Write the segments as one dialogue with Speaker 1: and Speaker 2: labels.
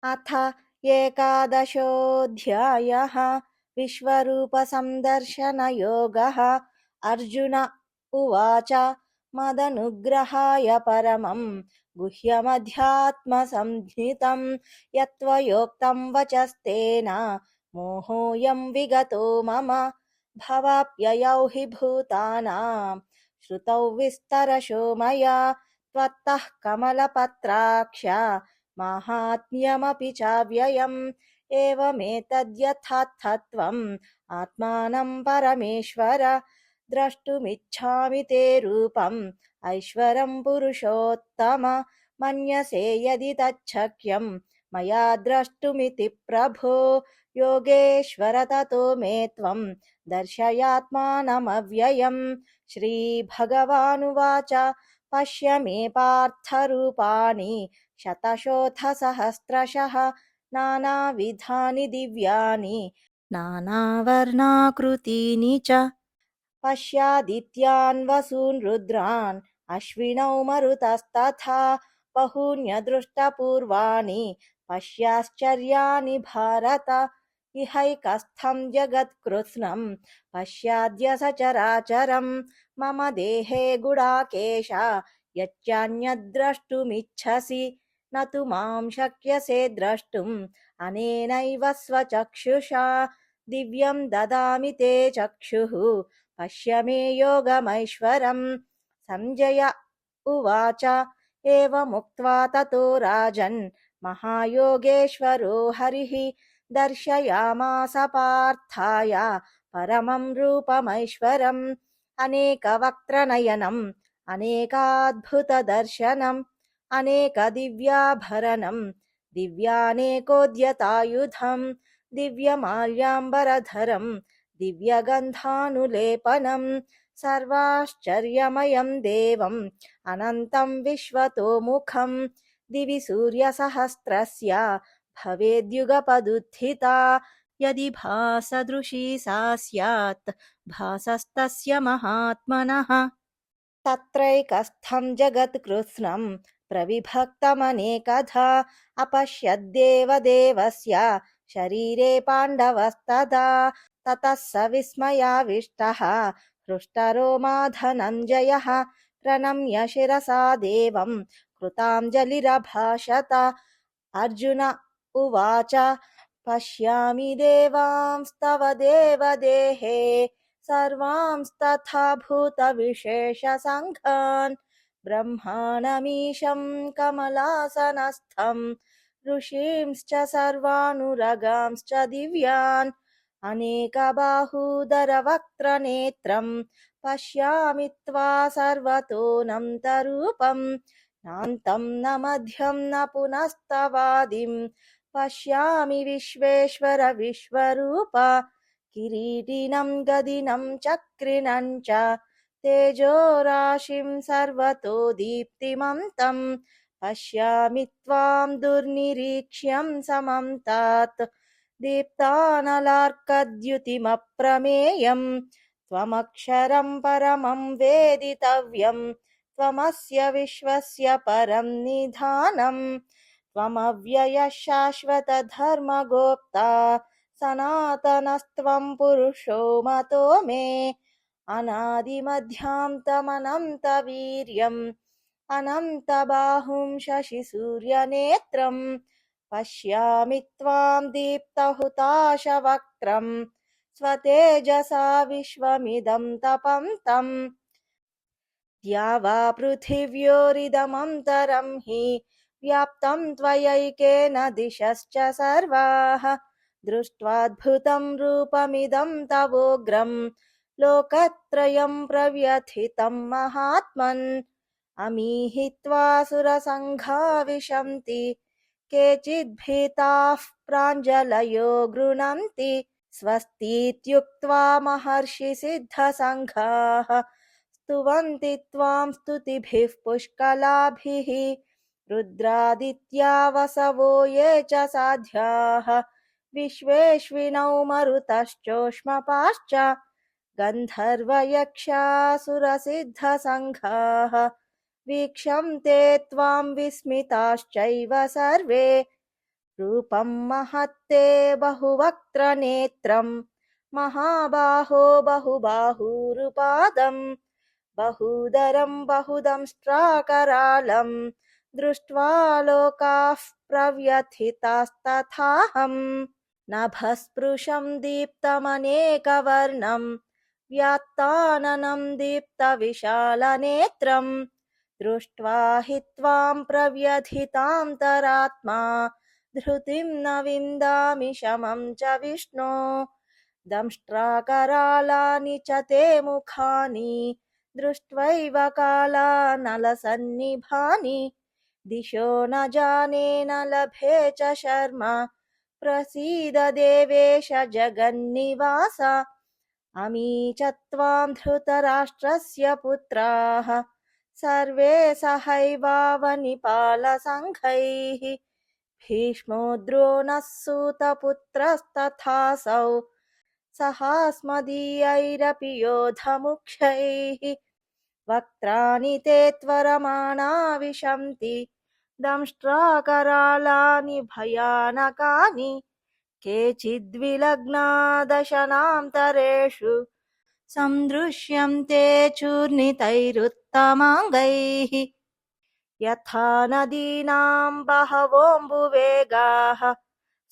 Speaker 1: अथ एकादशोऽध्यायः। विश्वरूपसंदर्शनयोगः। अर्जुन उवाच मदनुग्रहाय परमं गुह्यमध्यात्मसंज्ञितं यत्त्वयोक्तं वचस्तेन मोहोऽयं विगतो मम। भवाप्ययौ हि भूतानां श्रुतौ विस्तरशो मया त्वत्तः कमलपत्राक्ष माहात्म्यमपि चाव्ययम्। एवमेतद्यथार्थत्वम् आत्मानं परमेश्वर द्रष्टुमिच्छामि ते रूपम् ऐश्वरं पुरुषोत्तम। मन्यसे यदि तच्छक्यं मया द्रष्टुमिति प्रभो योगेश्वर ततो मे त्वं दर्शयात्मानमव्ययम्। श्रीभगवानुवाच पश्य मे पार्थरूपाणि शतशोऽथसहस्रशः नानाविधानि दिव्यानि नानावर्णाकृतीनि च। पश्यादित्यान् वसून् रुद्रान् अश्विनौ मरुतस्तथा बहून्यदृष्टपूर्वाणि पश्याश्चर्याणि भारत। इहैकस्थं जगत्कृत्स्नं पश्याद्य सचराचरं मम देहे गुडाकेश यच्चान्यद्द्रष्टुमिच्छसि न तु मां शक्यसे द्रष्टुम् अनेनैव स्वचक्षुषा। दिव्यं ददामि ते चक्षुः पश्य मे योगमैश्वरम्। सञ्जय उवाच एवमुक्त्वा ततो राजन् महायोगेश्वरो हरिः दर्शयामास पार्थाय परमं रूपमैश्वरम्। अनेकवक्त्रनयनम् अनेकाद्भुतदर्शनम् अनेकदिव्याभरणम् दिव्यानेकोद्यतायुधम् दिव्यमाल्याम्बरधरम् दिव्यगन्धानुलेपनम् सर्वाश्चर्यमयम् देवम् अनन्तम् विश्वतोमुखम्। दिवि सूर्यसहस्रस्य भवेद्युगपदुत्थिता यदि भासदृशी सा स्यात् भासस्तस्य महात्मनः। तत्रैकस्थं जगत्कृत्स्नं प्रविभक्तमनेकधा अपश्यद्देवदेवस्य शरीरे पाण्डवस्तदा। ततः स विस्मयाविष्टः हृष्टरोमा धनञ्जयः प्रणम्य शिरसा देवं कृताञ्जलिरभाषत। अर्जुन उवाच पश्यामि देवांस्तव देवदेहे सर्वांस्तथा भूतविशेषसङ्घान् ब्रह्माणमीशं कमलासनस्थं ऋषींश्च सर्वानुरगांश्च दिव्यान् अनेकबाहूदरवक्त्रनेत्रं पश्यामि त्वा सर्वतोऽनन्तरूपं नान्तं न मध्यं न पुनस्तवादिं पश्यामि विश्वेश्वर विश्वरूप। किरीटिनं गदिनं चक्रिणं च तेजोराशिं सर्वतो दीप्तिमन्तं पश्यामि त्वां दुर्निरीक्ष्यं समं तात दीप्तानलार्कद्युतिमप्रमेयं त्वमक्षरं परमं वेदितव्यं त्वमस्य विश्वस्य परं निधानम्। त्वमव्ययः शाश्वतधर्मगोप्ता सनातनस्त्वं पुरुषो मतो मे। अनादिमध्यान्तमनन्तवीर्यम् अनन्तबाहुं शशिसूर्यनेत्रम् पश्यामि त्वां दीप्तहुताशवक्त्रम् स्वतेजसा विश्वमिदं तपन्तम्। द्यावा पृथिव्योरिदमन्तरं हि व्याप्तं त्वयैकेन दिशश्च सर्वाः दृष्ट्वाद्भुतं रूपमिदं तवोग्रं लोकत्रयं प्रव्यथितं महात्मन्। अमीहि त्वासुरसङ्घा विशन्ति केचिद्भीताः प्राञ्जलयो गृह्णन्ति स्वस्तीत्युक्त्वा महर्षिसिद्धसङ्घाः स्तुवन्ति त्वां स्तुतिभिः पुष्कलाभिः। रुद्रादित्या वसवो ये च साध्याः विश्वेश्विनौ मरुतश्चोष्मपाश्च गन्धर्वयक्षासुरसिद्धसङ्घाः वीक्षन्ते त्वां विस्मिताश्चैव सर्वे। रूपं महत्ते बहुवक्त्रनेत्रं महाबाहो बहुबाहुरुपादं बहूदरं बहुदंष्ट्राकरालं दृष्ट्वा लोकाः प्रव्यथितास्तथाहम् नभस्पृशं दीप्तमनेकवर्णं व्यात्ताननं दीप्तविशालनेत्रं दृष्ट्वा हि त्वां प्रव्यथितान्तरात्मा धृतिं न विन्दामि शमं च विष्णो दंष्ट्राकरालानि च ते मुखानि दृष्ट्वैव कालानलसन्निभानि दिशो न जाने न लभे च शर्म प्रसीद देवेश जगन्निवास अमी च त्वां धृतराष्ट्रस्य पुत्राः सर्वे सहैवावनिपालसङ्घैः भीष्मो द्रोणः सूतपुत्रस्तथासौ सहास्मदीयैरपि योधमुख्यैः वक्त्राणि ते त्वरमाणा विशन्ति दंष्ट्राकरालानि भयानकानि केचिद्विलग्ना दशनान्तरेषु सन्दृश्यन्ते चूर्णितैरुत्तमाङ्गैः यथा नदीनां बहवोऽम्बुवेगाः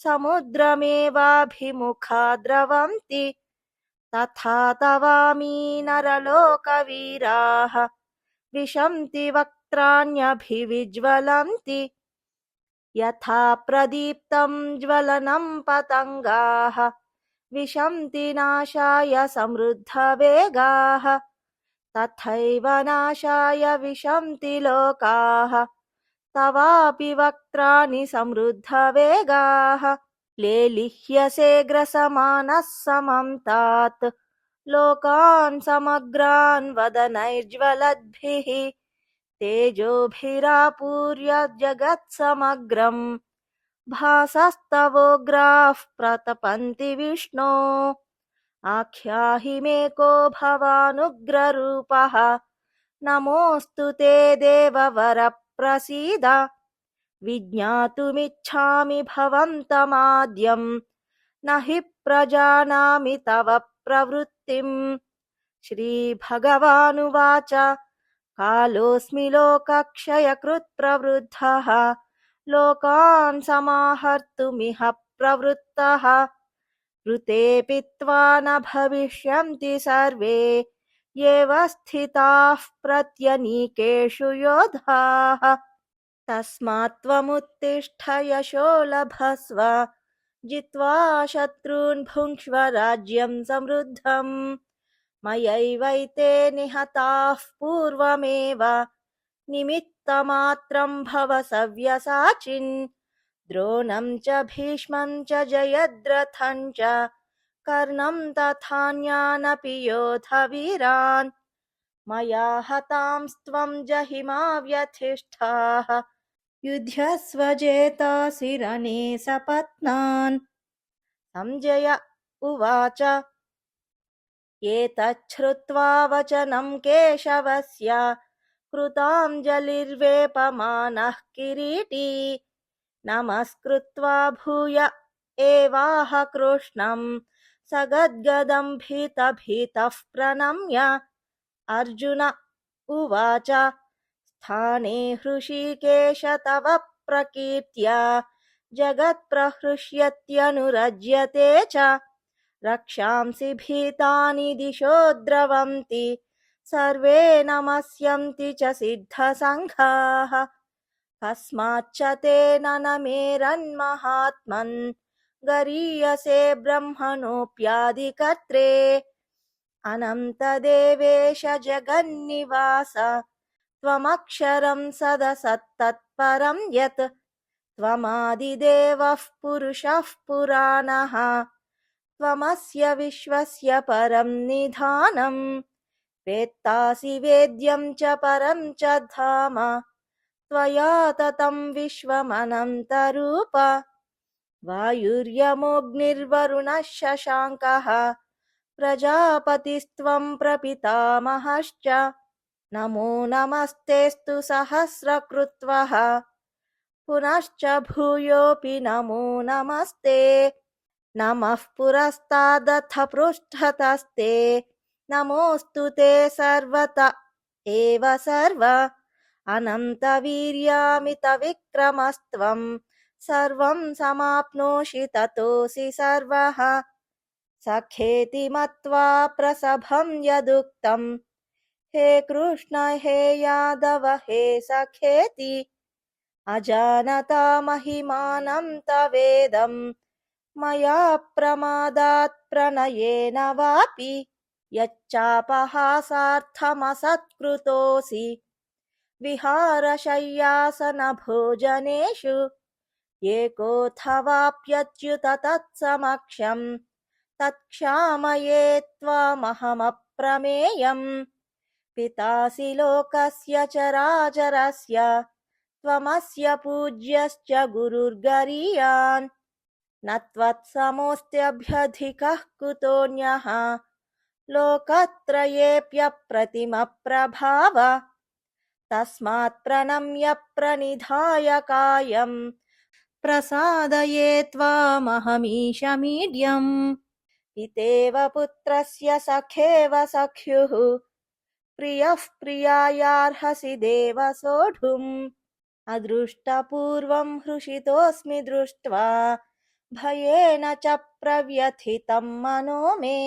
Speaker 1: समुद्रमेवाभिमुखा द्रवन्ति तथा तवामी नरलोकवीराः विशन्ति वक्त्राण्यभिविज्वलन्ति यथा प्रदीप्तं ज्वलनं पतङ्गाः विशन्ति नाशाय समृद्धवेगाः तथैव नाशाय विशन्ति लोकाः तवापि वक्त्राणि समृद्धवेगाः लेलिह्यसे ग्रसमानः समं तात लोकान् समग्रान् वदनैर्ज्वलद्भिः तेजोभिरापूर्य जगत्समग्रं भासस्तवोग्राः प्रतपन्ति विष्णो आख्याहि मे को भवानुग्ररूपः नमोऽस्तु ते देववर प्रसीद विज्ञातुमिच्छामि भवन्तमाद्यं न हि प्रजानामि तव प्रवृत्तिम् श्रीभगवानुवाच कालोऽस्मि लोकक्षयकृत् प्रवृद्धः लोकान् समाहर्तुमिह प्रवृत्तः ऋतेऽपि त्वा न भविष्यन्ति सर्वे एव स्थिताः प्रत्यनीकेषु योधाः तस्मात् त्वमुत्तिष्ठ यशो लभस्व जित्वा शत्रून् भुङ्क्ष्व राज्यं समृद्धम् मयैवैते निहताः पूर्वमेव निमित्तमात्रं भव सव्यसाचिन् द्रोणं च भीष्मं च जयद्रथं च कर्णं तथान्यानपि योधवीरान् मया हतांस्त्वं जहिमा व्यथिष्ठाः युध्यस्व जेतासि रणे सपत्नान् संजय उवाच एतच्छ्रुत्वा वचनं केशवस्य कृताञ्जलिर्वेपमानः किरीटी नमस्कृत्वा भूय एवाह कृष्णं सगद्गदं भीतः प्रणम्य अर्जुन उवाच स्थाने हृषीकेश तव प्रकीर्त्या जगत्प्रहृष्यत्यनुरज्यते च रक्षांसि भीतानि दिशो द्रवन्ति सर्वे नमस्यन्ति च सिद्धसङ्घाः कस्माच्च तेन न मेरन्महात्मन् गरीयसे ब्रह्मणोऽप्यादिकर्त्रे अनन्तदेवेश जगन्निवास त्वमक्षरं सदसत्तत्परं यत् त्वमादिदेवः पुरुषः पुराणः त्वमस्य विश्वस्य परं निधानम् वेत्तासि वेद्यं च परं च धाम त्वया ततं विश्वमनन्तरूप वायुर्यमोऽग्निर्वरुणः शशाङ्कः प्रजापतिस्त्वं प्रपितामहश्च नमो नमस्तेऽस्तु सहस्रकृत्वः पुनश्च भूयोऽपि नमो नमस्ते नमः पुरस्तादथ पृष्ठतस्ते नमोऽस्तु ते सर्वत एव सर्व अनन्तवीर्यामितविक्रमस्त्वं सर्वं समाप्नोषि ततोऽसि सर्वः सखेति मत्वा प्रसभं यदुक्तं हे कृष्ण हे यादव हे सखेति अजानता महिमानं तवेदं मया प्रमादात् प्रणयेन वापि यच्चापहासार्थमसत्कृतोऽसि विहारशय्यासनभोजनेषु एकोऽथवाप्यच्युत तत्समक्षं तत्क्षामये त्वामहमप्रमेयम् पितासि लोकस्य चराचरस्य त्वमस्य पूज्यश्च गुरुर्गरीयान् न त्वत्समोऽस्त्यभ्यधिकः कुतोऽन्यः लोकत्रयेऽप्यप्रतिमप्रभाव तस्मात् प्रणम्य प्रणिधाय कायं प्रसादये त्वामहमीशमीड्यम् पितेव पुत्रस्य सखेव सख्युः प्रियः प्रियायार्हसि देव सोढुम् अदृष्टपूर्वं हृषितोऽस्मि दृष्ट्वा भयेन च प्रव्यथितं मनो मे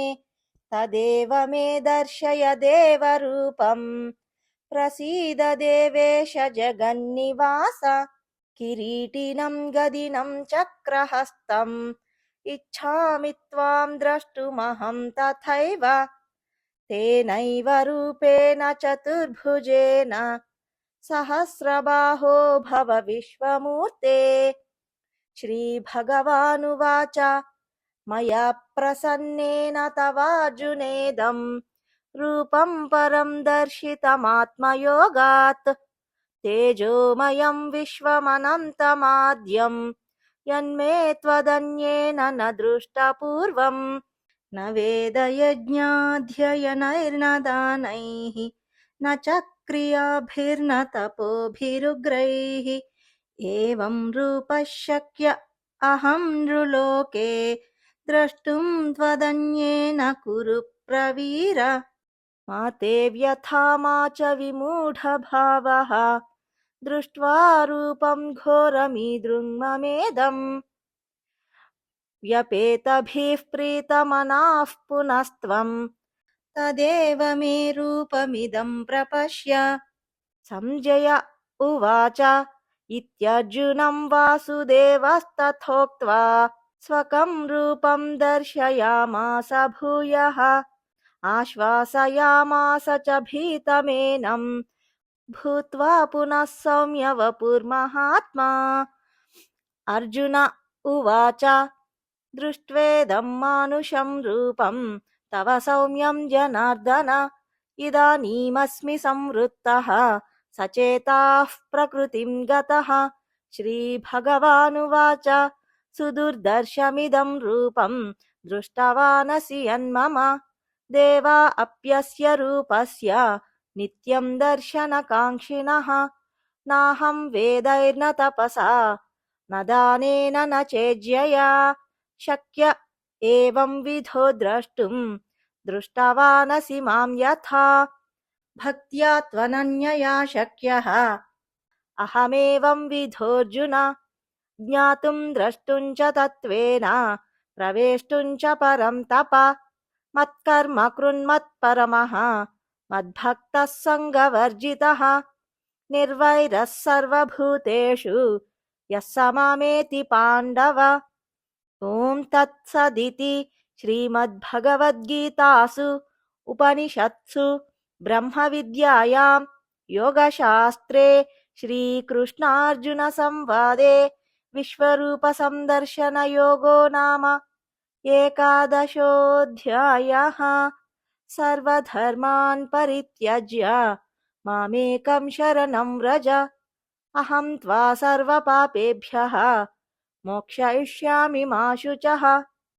Speaker 1: तदेव मे दर्शय देवरूपम् प्रसीद देवेश जगन्निवास किरीटिनं गदिनं चक्रहस्तम् इच्छामि त्वां द्रष्टुमहं तथैव तेनैव रूपेण चतुर्भुजेन सहस्रबाहो भव विश्वमूर्ते श्रीभगवानुवाच मया प्रसन्नेन तवार्जुनेदं रूपं परं दर्शितमात्मयोगात् तेजोमयं विश्वमनन्तमाद्यं यन्मे त्वदन्येन न दृष्टपूर्वम् न वेदयज्ञाध्ययनैर्न दानैः न च क्रियाभिर्न तपोभिरुग्रैः एवं रूपः शक्य अहं नृलोके द्रष्टुं त्वदन्येन कुरु प्रवीर मा ते व्यथा मा च विमूढभावः दृष्ट्वा रूपं घोरमीदृङ्ममेदम् व्यपेतभिः प्रीतमनाः पुनस्त्वं तदेव मे रूपमिदं प्रपश्य संजय उवाच इत्यर्जुनं वासुदेवस्तथोक्त्वा स्वकं रूपं दर्शयामास भूयः आश्वासयामास च भीतमेनं भूत्वा पुनः सौम्य वपुर्महात्मा अर्जुन उवाच दृष्ट्वेदं मानुषं रूपं तव सौम्यं जनार्दन इदानीमस्मि संवृत्तः सचेताः प्रकृतिं गतः श्रीभगवानुवाच सुदुर्दर्शमिदं रूपं दृष्टवानसि यन्मम देवा अप्यस्य रूपस्य नित्यं दर्शनकाङ्क्षिणः नाहं वेदैर्न तपसा न दानेन न चेज्यया शक्य एवं विधो द्रष्टुं दृष्टवानसि मां यथा भक्त्या त्वनन्यया शक्यः अहमेवं विधोऽर्जुन ज्ञातुं द्रष्टुं च तत्त्वेन प्रवेष्टुं च परं तप मत्कर्म कृन्मत्परमः मद्भक्तः सङ्गवर्जितः निर्वैरः सर्वभूतेषु यः स मामेति पाण्डव ॐ तत्सदिति श्रीमद्भगवद्गीतासु उपनिषत्सु ब्रह्मविद्यायां योगशास्त्रे श्रीकृष्णार्जुनसंवादे विश्वरूपसंदर्शनयोगो नाम एकादशोऽध्यायः सर्वधर्मान् परित्यज्य मामेकं शरणं व्रज अहं त्वा सर्वपापेभ्यः मोक्षयिष्यामि मा शुचः।